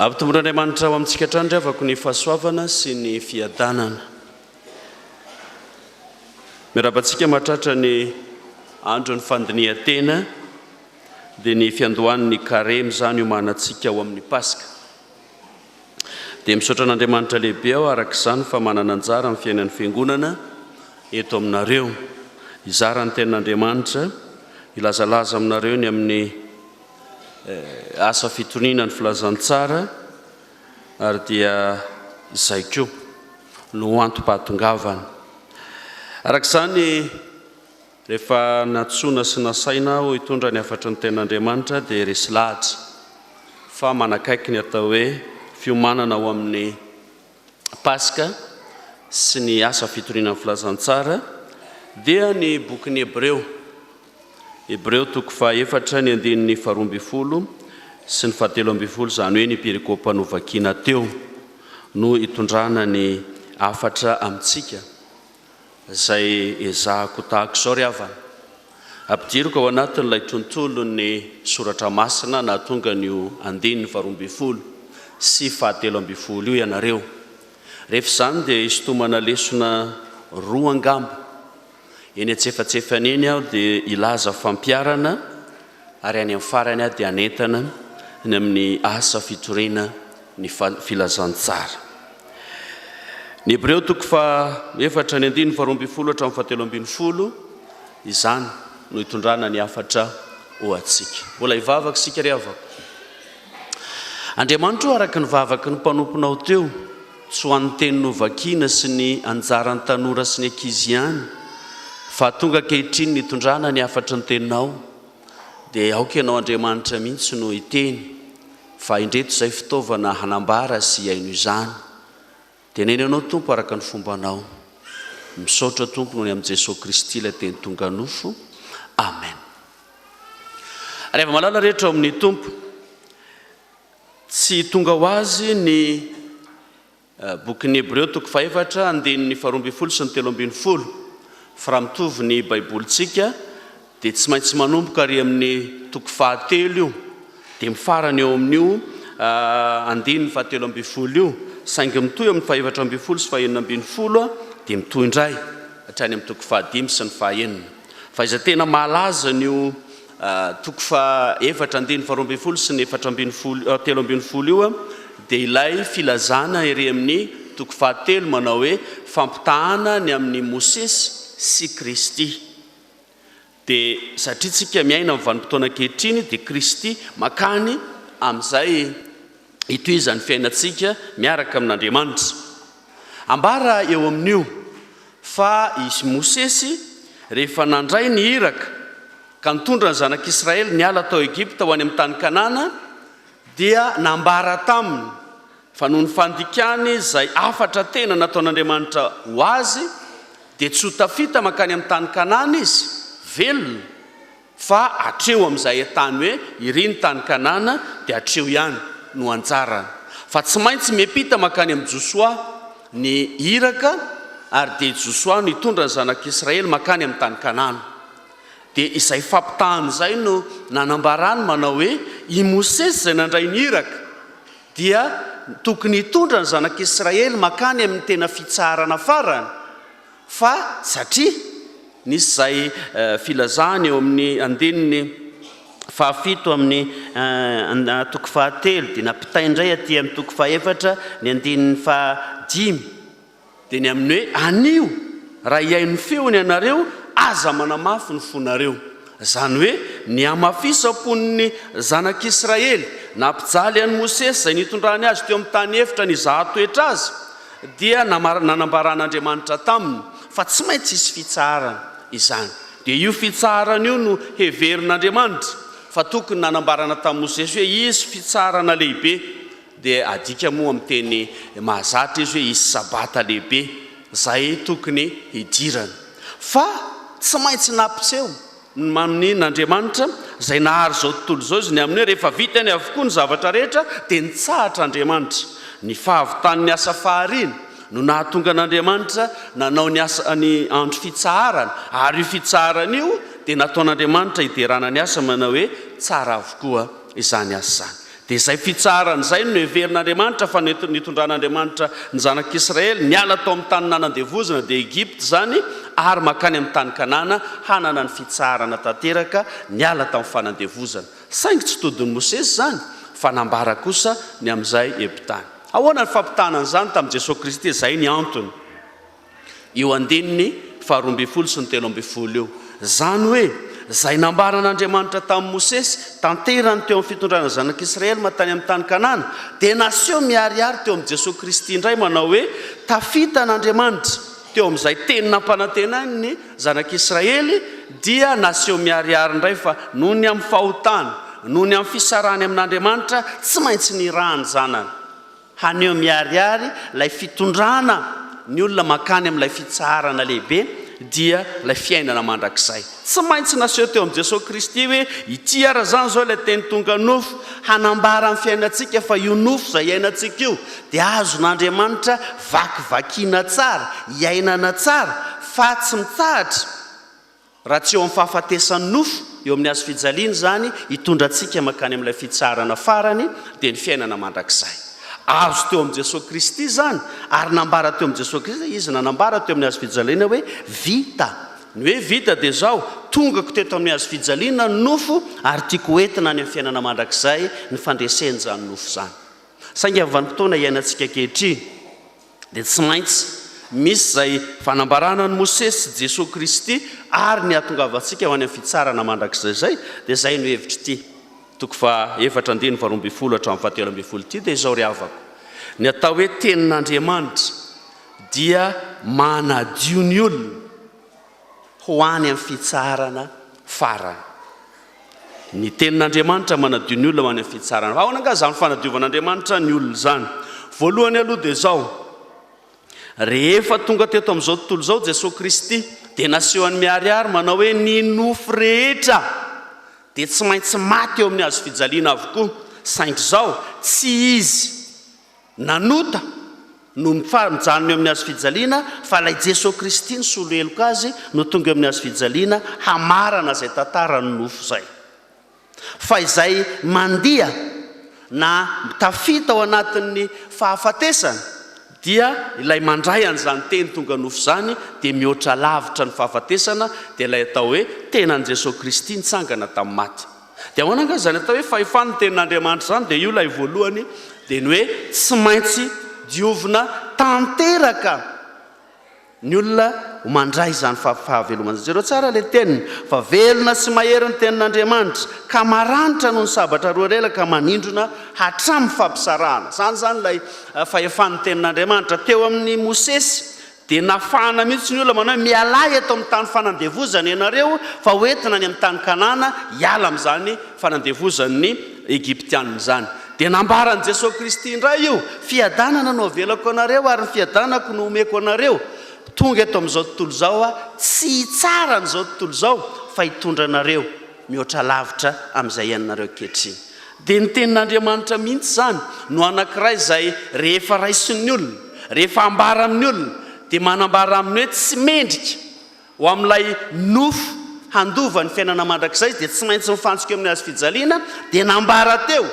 Avy tombon'Andriamanitra ao amintsika hatrany avako ny fahasoavana sy ny fiadanana. Mirabantsika mahatratra ny andro ny fandinihan-tena dia ny fiandohan'ny karema izany iomanantsika ao amin'ny Paska. Dia misaotra an'Andriamanitra lehibe aho arak'izany fa manana anjara amin'ny fiainan'ny fiangonana eto aminareo. Izara ny tenin'Andriamanitra, ilazalaza aminareo ny amin'ny asa fitonina ny filazantsara ary dia izay koa no antom-pahatongavana. Arak'izany rehefa natsoina sy nasaina aho hitondra ny hafatra ny tenin'Andriamanitra dia resy lahatra fa manakaiky ny atao hoe fiomanana ao amin'ny Paska sy ny asa fitonina ny filazantsara dia ny bokin'ny Hebreo toko fahefatra ny andininy 12 sy ny 17 izany hoe ny perikôpa novakina teo no hitondrana ny hafatra amintsika izay ezahako tahaka izao ry havana. Ampidiriko ao anatin'ilay tontolo ny soratra masina na tonga nyo andininy 12 sy 17 io ianareo. Rehefa izany dia isotomana lesona roa angamba. Eny antsefatsefany eny aho dia ilaza fampiarana ary any amin'ny farany aho dia anentana ny amin'ny asa fitorina ny filazantsara. Ny Hebreo toko fahefatra ny andininy 12 hatramin'ny 17 izany no hitondrana ny hafatra ho antsika. Mbola hivavaka sika ry havako. Andriamanitra ho araka ny vavaky ny mpanomponao teo, tsy ho an'ny teny novakiana sy ny anjaran'ny tanora sy ny ankizy ihany, fa tonga ankehitriny nitondrana ny hafatra ny teninao, dia aoka ianao Andriamanitra mihitsy no hiteny fa indreto izay fitaovana hanambara sy haino izany. Teneny ianao Tompo araka ny fombanao. Misaotra Tompo noho ny amin'i Jesosy Kristy ilay teny tonga nofo. Amen. Rehefa malala rehetra ao amin'ny Tompo, tsy tonga ho azy ny bokin'ny Hebreo toko fahefatra andininy 12 sy ny 13 fa raha mitovy ny baibolitsika dia tsy maintsy manomboka ary amin'ny toko 7 io dia mifarany eo amin'io andininy 17 io saingy mitohy amin'ny 17 sy 19 dia mitohy indray hatrany amin'ny toko 5 sy ny 9. Fa izay tena malaza nyo toko fahefatra andininy 12 sy ny 13 io dia ilay filazana ery amin'ny toko 7 manao hoe fampitahana ny amin'ny Mosesy sy Kristy. Dia satria tsika miaina amin'ny vanim-potoana ankehitriny dia Kristy makany amin'izay hitohizan'ny fiainantsika miaraka amin'Andriamanitra. Ambara eo amin'io fa izy Mosesy rehefa nandray ny iraka ka nitondra ny zanak'Israely niala tao Egipta ho any amin'ny tany Kanana dia nambara taminy fa noho ny fandikany izay hafatra tena nataon'Andriamanitra ho azy dia tsy ho tafita makany amin'ny tany Kanana izy velona fa atreo amin'izay tany hoe iry ny tany Kanana dia atreo ihany no anjarana. Fa tsy maintsy miampita makany amin'ny Josoa ny iraka ary dia Josoa no hitondra ny zanak'Israely makany amin'ny tany Kanana. Dia izay fampitahany izay no nanambarany manao hoe i Mosesy izay nandray ny iraka dia tokony hitondra ny zanak'Israely makany amin'ny tena fitsarana farany. Fa satria nisy izay filazany eo amin'ny andininy 7 amin'ny toko 7 dia nampitay indray aty amin'ny toko 4 ny andininy 5 dia ny amin'ny hoe anio raha hiain'ny feony ianareo aza manamafy ny fonareo. Izany hoe ny amafisam-pon'ny zanak'Israely nampijaly an'i Mosesy izay nitondrany azy teo amin'ny tany efitra ny zahatoetra azy dia nanambaran'Andriamanitra taminy fa tsy maintsy isy fitsarana izany. Dia io fitsarana io no heverin'Andriamanitra fa tokony nanambarana tamin'i Mosesy hoe isy fitsarana lehibe dia adika moa amin'ny teny mahazatra izy hoe isy sabata lehibe izay tokony hidirana. Fa tsy maintsy nampitseho n'Andriamanitra izay nahary izao tontolo izao izy ny amin'ny hoe rehefa vitany avokoa ny zavatra rehetra dia nitsahatra Andriamanitra ny fahavitan'ny asa fahariana no nahatonga an'Andriamanitra nanao ny andro fitsaharana ary io fitsaharana io dia nataon'Andriamanitra hiderana ny asa manao hoe tsara avokoa izany asa izany. dia izay fitsaran'izay no heverin'Andriamanitra fa nitondran'Andriamanitra ny zanak'Israely niala tao amin'ny tany nanan-devozana dia Egypte zany ary makany amin'ny tany Kanana hanana ny fitsarana tanteraka niala tamin'ny fanandevozana. Saingy tsy todin'ny Mosesy zany fa nambara kosa ny amin'izay epitany. Ahoana ny fampitanan'izany tamin'i Jesosy Kristy izay ny antony io andininy 12 sy ny 13 io. Zany hoe izay nambaran'Andriamanitra tamin'ny Mosesy tanterany teo amin'ny fitondrana zanak'Israely matany amin'ny tany Kanana dia nasio miharihary teo amin'ny Jesosy Kristy indray manao hoe tafita n'Andriamanitra teo amin'izay teny nampanantenany ny zanak'Israely dia nasio miharihary indray fa noho ny amin'ny fahotany noho ny amin'ny fisarahany amin'Andriamanitra tsy maintsy nirahany zanany haneo miharihary lay fitondrana ny olona makany amin'ilay fitsarana lehibe dia lay fiainana mandrakizay tsy maintsy naseho teo amin'ny Jesosy Kristy hoe ity ara zany zao ilay teny tonga nofo hanambara amin'ny fiainantsika fa io nofo izay iainantsika io dia azon'Andriamanitra vakivakiana tsara iainana tsara fa tsy mitsahatra raha tsy eo amin'ny fahafatesan'ny nofo eo amin'ny azo fijaliana zany hitondra antsika makany amin'ilay fitsarana farany dia ny fiainana mandrakizay. Azo teo amin'ny Jesosy Kristy zany ary nambara teo amin'ny Jesosy Kristy izy nanambara teo amin'ny azo fijaliana hoe vita. Ny hoe vita dia zao tongako teto amin'ny azo fijaliana ny nofo ary tiako hoentina ny amin'ny fiainana mandrakizay ny fandreseny zany nofo zany. Saingy amin'ny vanim-potoana iainantsika ankehitriny dia tsy maintsy misy izay fanambarana ny Mosesy Jesosy Kristy ary ny ahatongavantsika ho any amin'ny fitsarana mandrakizay zay dia zay no hevitry ity. Toko fa 4:12 hatramin'ny 17 ity dia izao ry havako. Ny atao hoe tenin'Andriamanitra dia manadio ny olona ho any amin'ny fitsarana farany. Ny tenin'Andriamanitra manadio ny olona ho any amin'ny fitsarana. Ahoana nga zany fanadiovan'Andriamanitra ny olona zany? Voalohany aloha dia zao. Rehefa tonga teto amin'izao tontolo izao Jesosy Kristy dia naseho any miharihary manao hoe ny nofo rehetra dia tsy maintsy maty eo amin'ny azo fijaliana avokoa. Saingy zao tsy izy nanota no mijanona eo amin'ny azo fijaliana fa ilay Jesosy Kristy ny soloheloka azy no tonga eo amin'ny azo fijaliana hamarana izay tantara ny nofo zay. Fa izay mandia na tafita ao anatin'ny fahafatesana dia ilay mandray an'izany teny tonga nofo zany dia mihoatra lavitra ny fahafatesana dia ilay atao hoe tenan'i Jesosy Kristy nitsangana tamin'ny maty. Dia ahoana nga zany atao hoe fahefan'ny tenin'Andriamanitra zany dia io ilay voalohany dia ny hoe tsy maintsy diovina tanteraka ny olona mandray zany fahavelomana. Jereo tsara ilay teniny fa velona sy mahery ny tenin'Andriamanitra ka maranitra noho ny sabatra roa lela ka manindrona hatramin'ny fampisarahana. Zany ilay fahefan'ny tenin'Andriamanitra teo amin'ny Mosesy dia nafahana mihitsy ny olona manao mialay eto amin'ny tany fanandevozana ianareo fa hoentina ny amin'ny tany Kanana hiala amin'izany fanandevozan'ny Egyptianina zany. Dia nambaran'i Jesosy Kristy indray io fiadanana no avelako anareo ary ny fiadanako no omeko anareo. Tonga eto amin'izao tontolo izao tsy hitsara n'izao tontolo izao fa hitondra anareo mihoatra lavitra amin'izay iainanareo ankehitriny. Dia ny tenin'Andriamanitra mihitsy zany no anankiray izay rehefa raisin'ny olona rehefa ambara amin'ny olona dia manambara aminy hoe tsy mendrika ho amin'ilay nofo handova ny fiainana mandrakizay dia tsy maintsy mifantsika amin'ny azo fijaliana dia nambara teo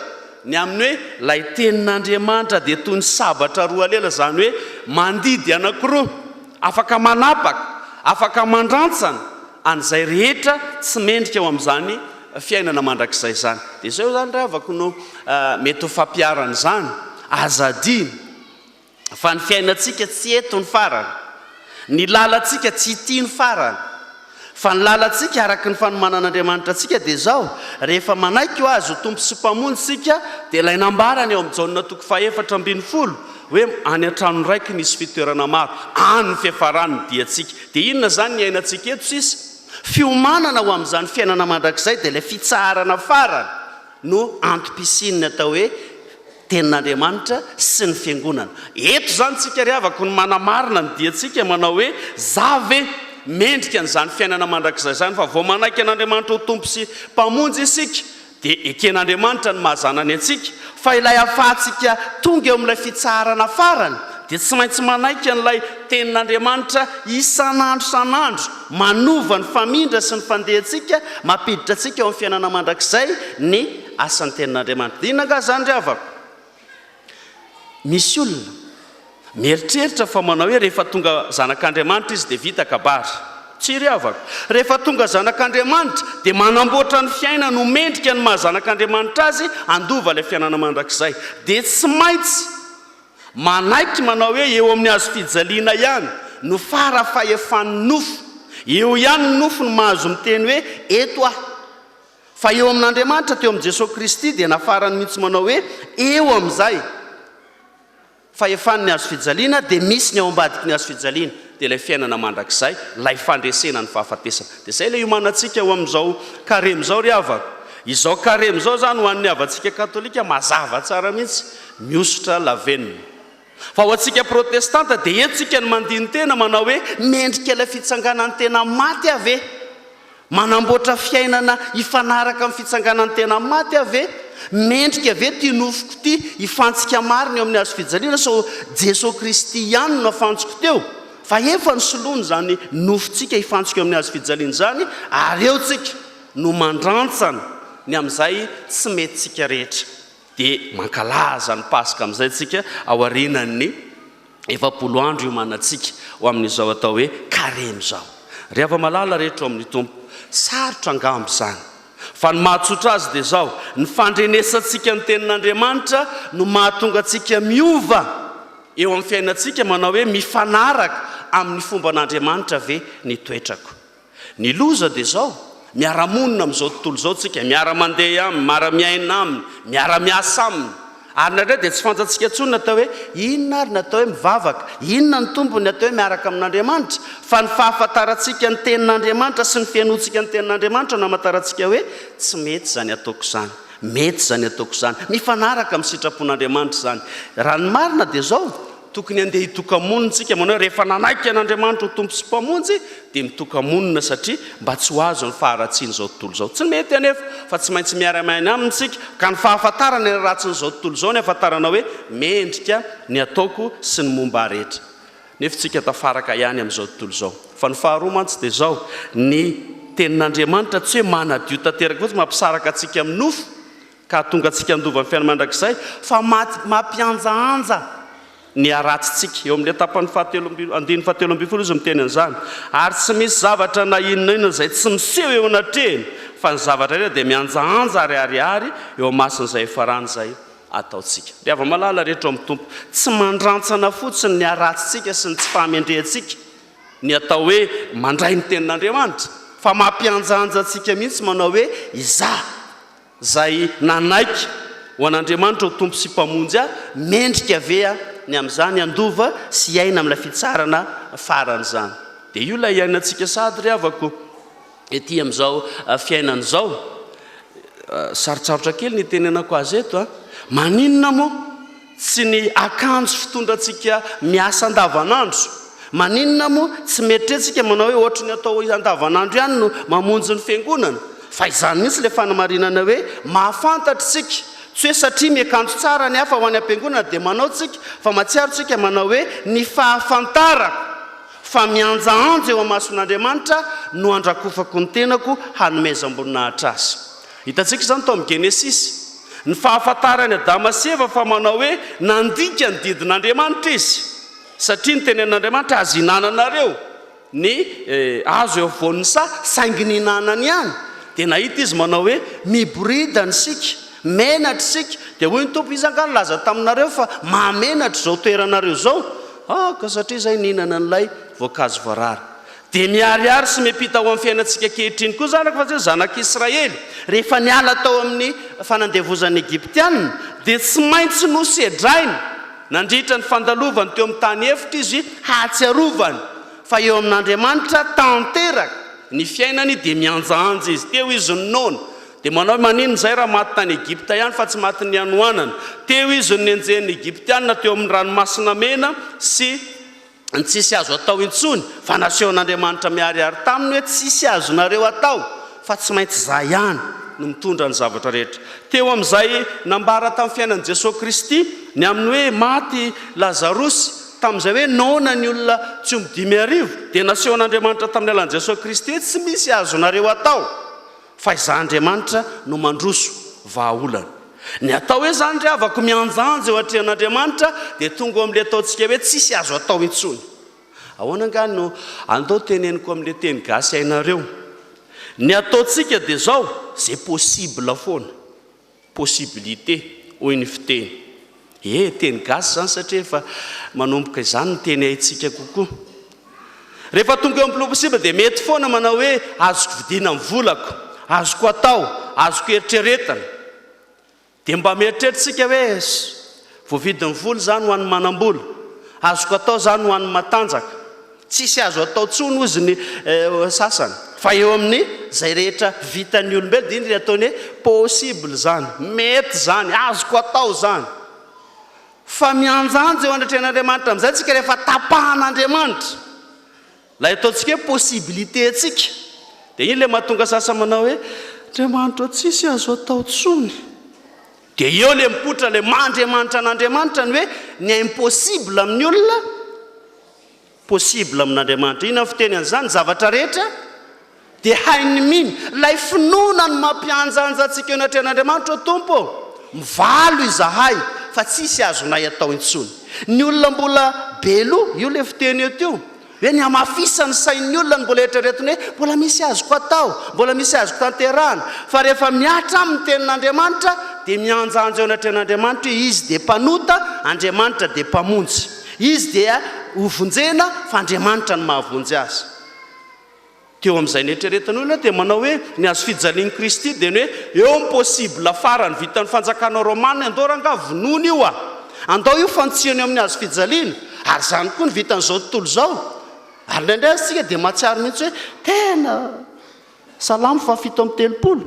ny amin'ny hoe lay tenin'Andriamanitra dia toy ny sabatra roa lela zany hoe mandidy anankiroa afaka manapaka afaka mandrantsana an'izay rehetra tsy mendrika eo amin'izany fiainana mandrakizay zany. Dia izao zany raha avako no mety ho fampiarana zany azadiny fa ny fiainantsika tsy eto ny farany, ny lalantsika tsy ity ny farany fa ny lalantsika araka ny fanomanan'Andriamanitra antsika dia zao rehefa manaiky ho azy ho tompo sy mpamonjy sika dia ilay nambarany eo amin'ny Jaona toko 4:12 hoe any an-trano raiky nisy fitoerana maro any ny fiafaran'ny diatsika. Dia inona zany ny iainantsika eto sisa? Fiomanana ho amin'izany fiainana mandrakizay dia ilay fitsarana farany no antom-pisininy atao hoe tenin'Andriamanitra sy ny fiangonana. Eto zany tsika ry havako ny manamarina ny diatsika manao hoe zavy mendrika an'izany fiainana mandrakizay zany fa vao manaiky an'Andriamanitra ho tompo sy mpamonjy isika dia eken'Andriamanitra ny mahazanany antsika fa ilay ahafahantsika tonga eo amin'ilay fitsarana farany dia tsy maintsy manaiky an'ilay tenin'Andriamanitra isan'andro san'andro manova ny famindra sy ny fandehantsika mampiditra antsika eo amin'ny fiainana mandrakizay ny asan'ny tenin'Andriamanitra. Dia inona nga zany ry havako? Misy olona mieritreritra fa manao hoe rehefa tonga zanak'Andriamanitra izy dia vita kabary. Tsy ry havako. Rehefa tonga zanak'Andriamanitra dia manamboatra ny fiainana no mendrika ny mahazanak'Andriamanitra azy andova ilay fiainana mandrakizay. Dia tsy maintsy manaiky manao hoe eo amin'ny hazo fijaliana ihany no fahefan'ny nofo. Eo ihany ny nofo no mahazo miteny hoe eto aho. Fa eo amin'Andriamanitra teo amin'ny Jesosy Kristy dia nafarany mihitsy manao hoe eo amin'izay fahefan'ny hazo fijaliana dia misy ny ao ambadiky ny hazo fijaliana dia ilay fiainana mandrakizay, ilay fandresena ny fahafatesana. Dia izay ilay iomanantsika eo amin'izao karema izao ry havako. Izao karema izao zany ho an'ny havantsika katolika mazava tsara mihitsy miosotra lavenina. Fa ho antsika protestanta dia etsika ny mandiny tena manao hoe mendrika ilay fitsanganan'ny tena maty ave, manamboatra fiainana ifanaraka amin'ny fitsanganan'ny tena maty ave, mendrika ave ty nofoko ty ifantsika marina eo amin'ny hazo fijaliana. So Jesosy Kristy ihany no afantsiko teo, fa efa ny soloany zany nofontsika ifantsika eo amin'ny hazo fijaliana zany, ary eo tsika no mandrantsana ny amin'izay tsy metytsika rehetra. Dia mankalaza ny pasika amin'izay tsika ao arinan'ny 70 andro iomanantsika ho amin'izao atao hoe karema izao. Ry hava-malala rehetra ao amin'ny tompo, sarotra angambo zany. Fa ny mahatsotra azy dia zao, ny fandrenesantsika ny tenin'Andriamanitra no mahatonga antsika miova eo amin'ny fiainantsika manao hoe mifanaraka amin'ny fomba an'Andriamanitra ve ny toetrako. Ny loza dia zao, miara-monina amin'izao tontolo izao tsika, miara-mandeha aminy, miara-miaina aminy, miara-miasa aminy. Ary nareo dia tsy fantatsika ntsony natao hoe inona ary natao hoe mivavaka, inona ny tombony natao hoe miaraka amin'Andriamanitra. Fa ny fahafantarantsika ny tenin'Andriamanitra sy ny fiainoantsika ny tenin'Andriamanitra no hamantarantsika hoe tsy mety zany ataoko izany, mety zany ataoko izany, mifanaraka amin'ny sitrapon'Andriamanitra zany. Raha ny marina dia zao, tokony andeha hitokamonitsika manao hoe rehefa nanaiky an'Andriamanitra ho tompo sy mpamonjy dia mitokamonina satria mba tsy ho azo ny faharatsiany izao tontolo izao. Tsy mety anefa fa tsy maintsy miara-maina amintsika, ka ny fahafantarana ny ratsin'izao tontolo izao ny ahafantarana hoe mendrika ny ataoko sy ny momba rehetra. Nefa tsika tafaraka ihany amin'izao tontolo izao. Fa ny faharoa mantsy dia zao, ny tenin'Andriamanitra tsy hoe manadio tanteraka fotsy mampisaraka antsika amin'ny nofo ka tonga antsika andova ny fiainana mandrakizay, fa mampianjaanja ny aratsitsika eo amin'ny etapany 17 izy miteny an'izany. Ary tsy misy zavatra na inona izay tsy miseho eo anatrehany, fa ny zavatra rehetra dia mianjaanja ariariary eo imason'izay iafaran'ny izay ataontsika. Ry hava-malala rehetra ao amin'ny tompo, tsy mandrantsana fotsiny ny aratsitsika sy ny tsy fahamendrehantsika ny atao hoe mandray ny tenin'Andriamanitra, fa mampianjanja antsika mihitsy manao hoe izaho zay nanaiky ho an'Andriamanitra ho tompo sy mpamonjy aho, mendrika avea ny amin'izany andova sy aina amin'ilay fitsarana faran'izany. Dia io ilay iainantsika sady ry havako ety amin'izao fiainan'izao. Sarotsarotra kely ny tenenako azy eto, maninona moa tsy ny akanjo fitondrantsika miasa andavanandro, maninona moa tsy meritrehantsika manao hoe ohatra ny atao andavanandro ihany no mamonjy ny fiangonana, fa izany mihitsy ilay fanamarinana hoe mahafantatritsika. Tsy hoe satria miakanjo tsara ny hafa ho any am-piangonana dia manao tsika, fa matsiaro tsika manao hoe ny fahafantarako fa mianjaanja eo amason'Andriamanitra no andrakofako ny tenako hanomezam-boninahitra azy. Hitantsika izany tao amin'ny Genesisy, ny fahafantarany Adama sy Eva fa manao hoe nandika ny didin'Andriamanitra izy, satria ny tenin'Andriamanitra azy hinananareo ny azo eo voan'ny saingy ny hinanany ihany. Dia nahita izy manao hoe miboridany sika, menatra sika, dia hoy ny tompo izy angano laza taminareo fa mahamenatra izao toeranareo izao, ka satria izay nihinana n'ilay voankazo voarara. Dia miariary sy miampita ho amin'ny fiainantsika kehitriny koa zanaka, fa tsy zanak'Israely rehefa niala tao amin'ny fanandevozan'ny Egyptianina dia tsy maintsy nosedrainy nandritra ny fandalovany teo amin'ny tany efitra izy hatsiarovany, fa eo amin'Andriamanitra tanteraka ny fiainany dia mianjaanja izy. Teo izy nona dia manao maninona izay raha maty tany Egypta ihany fa tsy maty ny anoanana. Teo izy nenjen'ny Egyptianina teo amin'ny ranomasina mena sy ny tsisy azo atao intsony, fa nasehon'Andriamanitra miariary taminy hoe tsisy azonareo atao, fa tsy maintsy za ihany no mitondra ny zavatra rehetra. Teo amin'izay nambara tamin'ny fiainan'i Jesosy Kristy ny amin'ny hoe maty Lazarosy, tamin'izay hoe nona ny olona tsy omby 5,000, dia nasehon'Andriamanitra tamin'ny alan'i Jesosy Kristy hoe tsy misy azonareo atao, fa izaho Andriamanitra no mandroso vahaolana. Ny atao hoe zany ry avako mianjanja eo atrehan'Andriamanitra dia tonga amin'ilay ataontsika hoe tsisy azo atao intsony. Ahoana nga no andao teneniko amin'ilay teny gasy ainareo. Ny ataontsika dia zao zay possible foana, possibilité hoy ny fiteny. Teny gasy zany satria efa manomboka izany ny teny haitsika kokoa. Rehefa tonga eo amin'ny possible dia mety foana manao hoe azoko vidiana amin'ny volako, azoko atao, azoko eritreretana. Dia mba mieritreritsika hoe voavidin'ny vola zany ho an'ny manam-bola, azoko atao zany ho an'ny matanjaka. Tsisy azo atao tsony ozy ny sasany. Fa eo amin'ny zay rehetra vitan'ny olombelo dia indry ataony hoe possible zany, mety zany, azoko atao zany. Fa mianjanja eo anatrehan'Andriamanitra amin'izay tsika rehefa tapahan'Andriamanitra. Lay ataontsika hoe possibilité atsika. Dia iny ilay mahatonga sasa manao hoe Andriamanitra tsisy azo atao tsony. Dia eo ilay mipotra ilay mandriamanitra an'Andriamanitra ny hoe ny impossible amin'ny olona, possible amin'Andriamanitra. Ina fiteny an'izany zavatra rehetra dia hainy miny. Lay finoana ny mampianjanja antsika eo anatrehan'Andriamanitra o Tompo. Mivalo izahay fa tsisy azonay atao intsony. Ny olona mbola belo, io ilay fiteny eo teo. Hoe ny amafisany sain'ny olona ny mbola eritreretiny hoe mbola misy azoko atao, mbola misy azoko tanterahana. Fa rehefa miatra amin'ny tenin'Andriamanitra dia mianjanja eo anatrehan'Andriamanitra izy dia mpanota, Andriamanitra dia mpamonjy. Izy dia hovonjena fa Andriamanitra ny mahavonjy azy. Teo amin'izay ny eritreretan'olona dia manao hoe ny azo fijalian'i Kristy dia ny hoe eo impossible farany vitan'ny fanjakana Romana andao ranga vonoana io a. Andao io fantsihana amin'ny azo fijaliana. Ary zany koa ny vitan'izao tontolo izao. Ary indraindray tsika dia mahatsiaro mihitsy hoe tena Salamo 7:30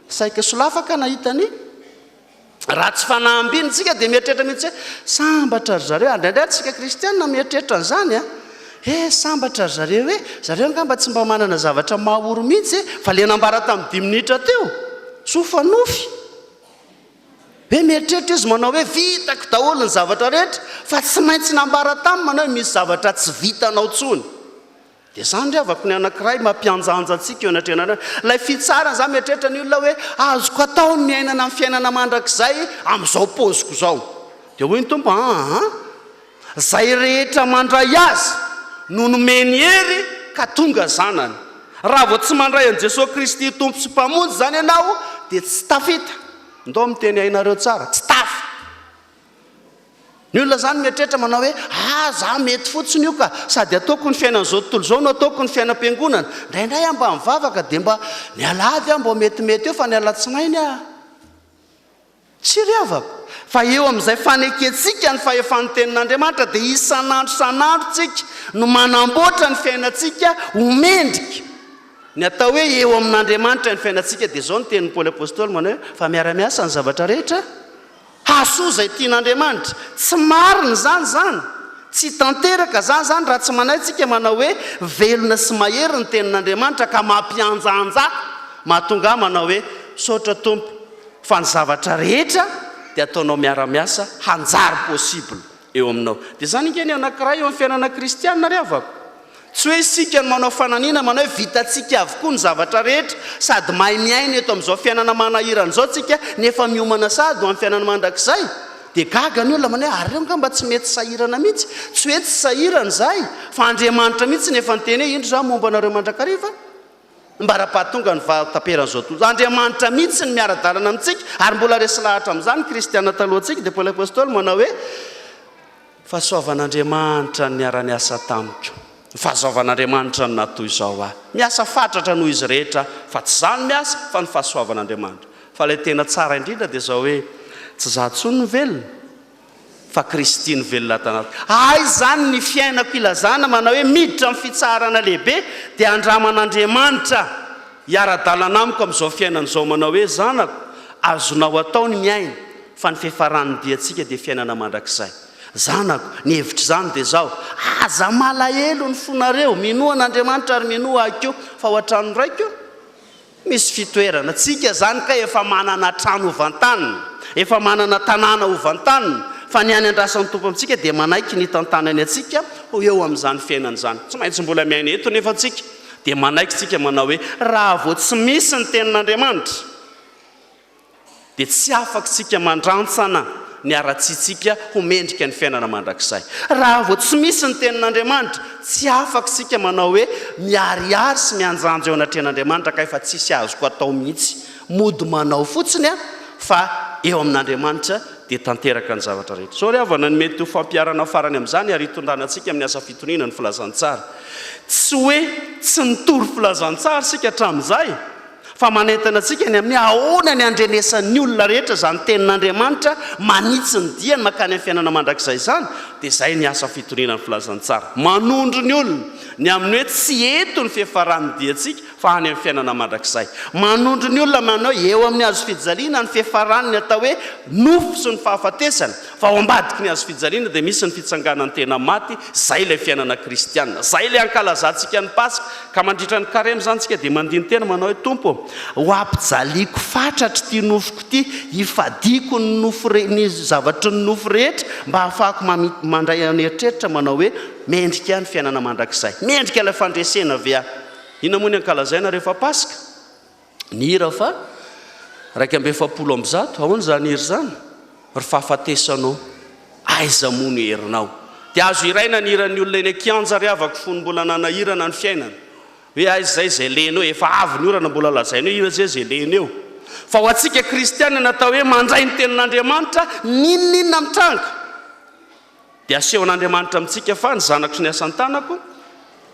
saika solafaka nahitany. Raha tsy fanahambiny tsika dia mieritreritra mihitsy hoe sambatra ry zareo. Ary indraindray tsika kristianina mieritreritra an'izany a. Sambatra ry zareo hoe zareo angamba tsy mba manana zavatra mahaoro mihitsy fa le nambara tamin'ny 10 minitra teo. Sofa nofy. Hoe mieritreritra izy manao hoe vitako daholo ny zavatra rehetra fa tsy maintsy nambara taminy manao hoe misy zavatra tsy vitanao tsony. Dia zany ry avako ny anankiray mampianjanja antsika eo anatrehan'Andriamanitra. Lay fitsarana zany mieritreritra ny olona hoe azoko atao ny miainana amin'ny fiainana mandrakizay amin'izao paoziko izao. Dia hoy ny Tompo zay rehetra mandray azy no nomeny hery ka tonga zanany. Raha vao tsy mandray an'i Jesosy Kristy Tompo sy mpamonjy zany ianao dia tsy tafita. Ndao miteny ainareo tsara, tsy tafy. Ny olona zany mieritreritra manao hoe za mety fotsiny io ka sady ataoko ny fiainan'izao tontolo izao no ataoko ny fiainam-piangonana. Indraindray mba mivavaka dia mba ny alahady mba metimety eo fa ny alatsinainy tsy ry avako. Fa eo amin'izay faneketsika ny fahefan'ny tenin'Andriamanitra dia isan'andro san'andro no manamboatra ny fiainantsika homendrika. Ny atao hoe eo amin'Andriamanitra ny fiainantsika dia zao ny tenin'ny Paoly apôstôly manao hoe fa miara-miasa ny zavatra rehetra hasoa izay tian'Andriamanitra. Tsy marina zany, tsy tanteraka zany raha tsy manayntsika manao hoe velona sy mahery ny tenin'Andriamanitra ka mampianjanja mahatonga manao hoe saotra Tompo fa ny zavatra rehetra dia ataonao miara-miasa hanjary possible eo aminao. Dia zany ingeny anankiray eo amin'ny fiainana kristianina ry avako. Tsy hoe isika ny manao fananiana manao hoe vitantsika avokoa ny zavatra rehetra sady mahay miaina eto amin'izao fiainana manahirana izao tsika nefa miomana sady ho amin'ny fiainana mandrakizay. Dia gaga ny olona manao hoe ary reo nga mba tsy mety sahirana mihitsy. Tsy hoe tsy sahirana izahay fa Andriamanitra mihitsy nefa nyteny hoe indro zany momba anareo mandrakariva mba raha-pahatonga ny vahatamperan'izao tontolo. Andriamanitra mihitsy ny miara-dalana amintsika ary mbola resy lahatra amin'izany kristianina talohantsika dia Paoly apôstôly manao hoe fahasoavan'Andriamanitra ny niara-ny asa tamiko. Ny fahasoavan'Andriamanitra ny natoy izao miasa fatratra noho izy rehetra fa tsy zany miasa fa ny fahasoavan'Andriamanitra. Fa ilay tena tsara indrindra dia zao hoe tsy za tsony ny velona fa Kristy ny velona tanaty. Zany ny fiainako ilazana manao hoe miditra amin'ny fitsarana lehibe dia andraman'Andriamanitra hiara-dalana amiko amin'izao fiainan'izao manao hoe zanako azonao atao ny miaina fa ny fahefan'ny diantsika dia fiainana mandrakizay. Zanako ny hevitra zany dia zao aza malahelo ny fonareo minoa an'Andriamanitra ary minoa akeo fa ho an-trano raiko misy fitoerana tsika zany ka efa manana trano hovan-tanina, efa manana tanàna hovan-tanina fa ny any andrasan'ny Tompo amintsika dia manaiky ny tantanany atsika ho eo amin'izany fiainana izany. Tsy maintsy mbola miaina eto nefa tsika dia manaiky tsika manao hoe raha vao tsy misy ny tenin'Andriamanitra dia tsy afaka tsika mandrantsana ny ara-tsitsika homendrika ny fiainana mandrakizay. Raha vao tsy misy ny tenin'Andriamanitra, tsy afaka sika manao hoe miariary sy mianjanjo eo anatren'Andriamanitra ka efa tsisy azoko atao mihitsy. Mody manao fotsiny fa eo amin'Andriamanitra dia tanteraka ny zavatra rehetra. Sao ry havana ny mety ho fampiarana farany amin'izany ary hitondranantsika amin'ny asa fitoniana ny filazantsara. Tsy hoe tsy nitory filazantsara sika hatramin'izay, fa manentana antsika ny amin'ny ahoana ny andrenesan'ny olona rehetra izany tenin'Andriamanitra manitsy ny diany makany amin'ny fiainana mandrakizay izany, dia izay ny asa fitoniana ny filazantsara. Manondro ny olona ny amin'ny hoe tsy eto ny fahefan'ny diantsika fa any amin'ny fiainana mandrakizay. Manondro ny olona manao eo amin'ny azo fijaliana ny fahefan'ny atao hoe nofo sy ny fahafatesana, fa ao ambadiky ny azo fijaliana dia misy ny fitsanganan'ny tena maty, izay ilay fiainana kristianina, izay ilay ankalazantsika ny Paska. Ka mandritra ny karema izany tsika dia mandiny tena manao hoe tompo, ho ampijaliako fatratra ty nofoko ty, hifadiako ny nofo ny zavatry ny nofo rehetra mba hahafahako mandray any eritreritra manao hoe mendrika ny fiainana mandrakizay, mendrika ilay fandresena avea. Ina moa ny ankalazaina rehefa Paska? Ny hira fa 270 ahoana zany hira zany? Ry fahafatesanao, aiza moa ny herinao? Dia azo iraina ny hiran'ny olona eny kianja ry avako fony mbola nanahirana ny fiainana. Hoe aiza zay zay lenao, efa avy ny orana mbola lazainao hira zay zay lenao. Fa ho antsika kristianina natao hoe mandray ny tenin'Andriamanitra ninona mitranga. Dia asehon'Andriamanitra amintsika fa ny zanako ny asan-tanako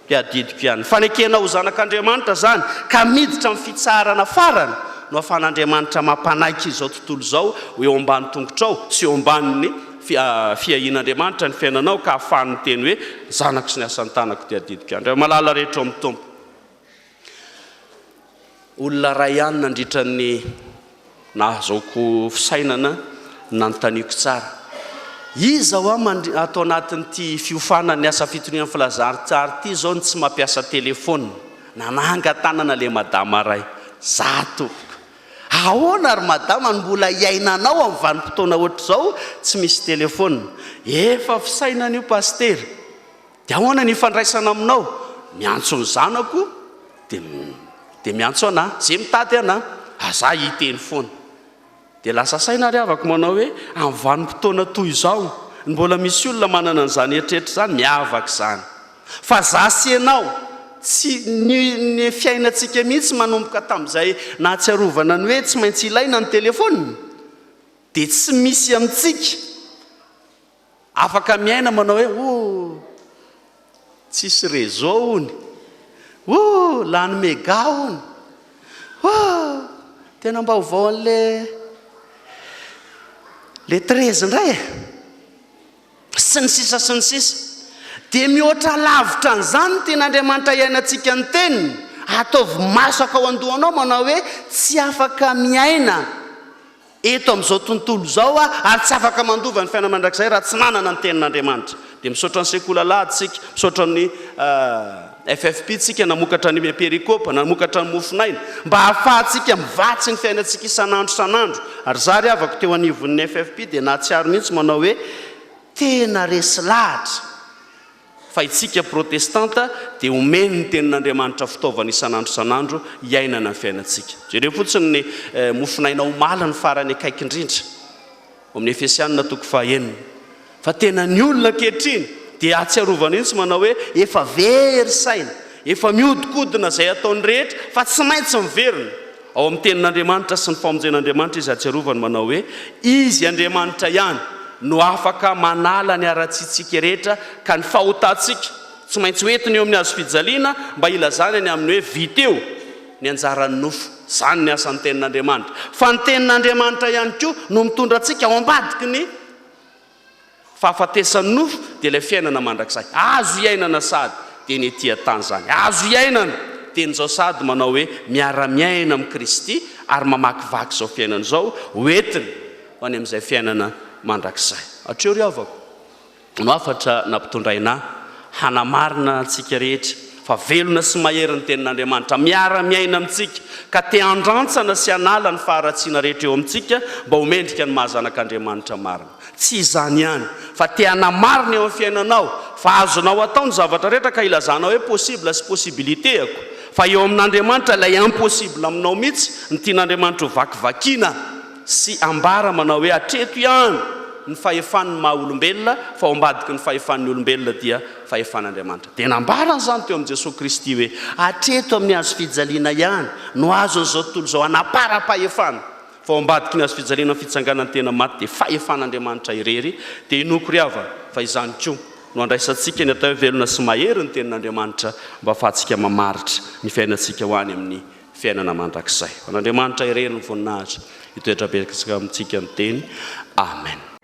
dia adidiko ihany. Fanekena ho zanak'Andriamanitra zany ka miditra amin'ny fitsarana farany no ahafahan'Andriamanitra mampanaiky izao tontolo izao ho eo ambany tongotrao sy eo ambanin'ny fiahin'Andriamanitra ny fiainanao ka ahafahan'ny teny hoe zanako sy ny asan-tanako dia adidiko ihany. Malala rehetra amin'ny tompo. Olona ray ihany nandritra ny nahazaoko fisainana nanontaniako tsara. Iza ho atao anatin'ity fiofanany asa fitonian'ny filazantsara ity zao ny tsy mampiasa telefôna, nanangan-tanana le madama ray. Za tompoko, ahoana ary madama ny mbola iainanao amin'ny vanim-potoana ohatr'izao tsy misy telefôna? Efa fisainana io pastery. Dia ahoana ny ifandraisana aminao? Miantso ny zanako dia miantso anahy, zay mitady anahy, aza hiteny foana. Dia lasa saina ry avako manao hoe amin'ny vanim-potoana toy izao ny mbola misy olona manana an'izany eritreritra izany miavaka izany. Fa za sy ianao tsy ny fiainantsika mihitsy manomboka tamin'izay nahatsiarovana ny hoe tsy maintsy ilaina ny telefôna, dia tsy misy amintsika afaka miaina manao hoe tsisy réseau ony, lany mega ony, tena mba hovao an'le 13 indray sy ny sisa sy ny sisa. Dia mihoatra lavitra n'izany tenin'Andriamanitra iainantsika ny teniny, ataovy masaka ao andohanao manao hoe tsy afaka miaina eto amin'izao tontolo izao ary tsy afaka mandova ny fiainana mandrakizay raha tsy manana ny tenin'Andriamanitra. Dia misaotra ny sekolalady tsika, misaotra ny FFP tsika, namokatra ny perikopa, namokatra ny mofinaina mba hahafahantsika mivatsy ny fiainantsika isan'andro isan'andro. Ary za ry avako teo anivon'ny FFP dia nahatsiaro mihitsy manao hoe tena resy lahatra fa itsika protestanta dia omeny ny tenin'Andriamanitra fitaovana isan'andro isan'andro iainana ny fiainantsika. Jereo fotsiny ny mofinaina omala ny farany akaiky indrindra amin'ny Efesianina 4:9. Fa tena ny olona ankehitriny dia atsiarovana iny tsy manao hoe efa very saina, efa miodikodina izay ataony rehetra fa tsy maintsy miverina ao amin'ny tenin'Andriamanitra sy ny famonjen'Andriamanitra. Izy atsiarovany manao hoe izy Andriamanitra ihany no afaka manala ny ara-tsitsika rehetra ka ny fahotantsika tsy maintsy hoentiny eo amin'ny azo fijaliana mba ilazany any amin'ny hoe viteo ny anjaran'ny nofo. Zany ny asan'ny tenin'Andriamanitra. Fa ny tenin'Andriamanitra ihany koa no mitondra antsika ao ambadiky ny fahafatesan'ny nofo dia ilay fiainana mandrakizay. Azo iainana sady dia ny etỳ tany zany. Azo iainana dia nyzao sady manao hoe miara-miaina amin'ny Kristy ary mamakivaky izao fiainana izao hoentiny ho any amin'izay fiainana mandrakizay. Hatreo ry avako no hafatra nampitondraina hanamarina antsika rehetra fa velona sy mahery ny tenin'Andriamanitra miara-miaina amintsika ka te handrantsana sy hanala ny faharatsiana rehetra eo amintsika mba homendrika ny mahazanak'Andriamanitra marina. Tsy izany ihany fa te hanamarina eo amin'ny fiainanao fa azonao atao ny zavatra rehetra ka ilazanao hoe possible sy possibilité ako, fa eo amin'Andriamanitra ilay impossible aminao mihitsy ny tian'Andriamanitra ho vakivakiana sy ambara manao hoe atreto ihany ny fahefan'ny maha olombelona fa ambadiky ny fahefan'ny olombelona dia fahefan'Andriamanitra. Dia nambarana zany teo amin'ny Jesosy Kristy hoe atreto amin'ny hazo fijaliana ihany no azo an'izao tontolo izao anapara-pahefana, fa ambadiky ny hazo fijaliana amin'ny fitsanganany tena maty dia fahefan'Andriamanitra irery. Dia inoko ry hava fa izany koa no andraisantsika ny atao hoe velona sy mahery ny tenin'Andriamanitra mba ahafahantsika mamaritra ny fiainantsika ho any amin'ny fiainana mandrakizay. An'Andriamanitra irery ny voninahitra hitoetra betsaka amintsika ny teny. Amen.